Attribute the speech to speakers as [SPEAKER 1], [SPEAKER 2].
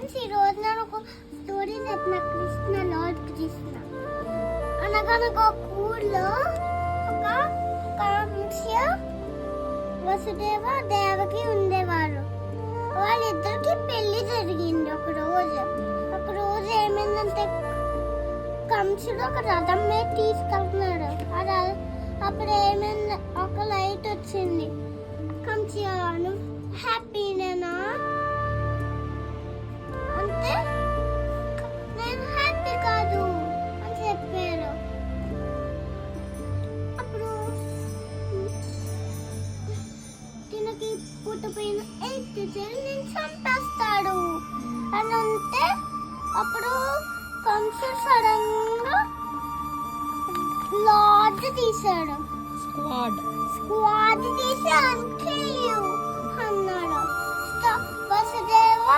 [SPEAKER 1] Friends, ఈ రోజు నేను ఒక స్టోరీ చెప్పిన. కృష్ణ, లార్డ్ కృష్ణ అనగనగా ఒక ఊర్లో ఒక కంస వసుదేవ దేవకి ఉండేవారు. వాళ్ళిద్దరికి పెళ్లి జరిగింది. ఒక రోజు ఏమైందంటే కంసుడు ఒక రథం మీద తీసుకెళ్తున్నాడు. అప్పుడు ఏమైంది, ఒక లైట్ వచ్చింది. కంసు హ్యాపీనేనా అంటే నేను హ్యాపీ కాదు అని చెప్పారు. అప్పుడు తినకి పుట్టపోయిన నేను చంపేస్తాడు అని అంటే అప్పుడు కంసుడు సడన్ గా లార్డ్ తీశాడు. స్క్వాడ్ తీసి అంకిల్ అన్నాడు. వసుదేవ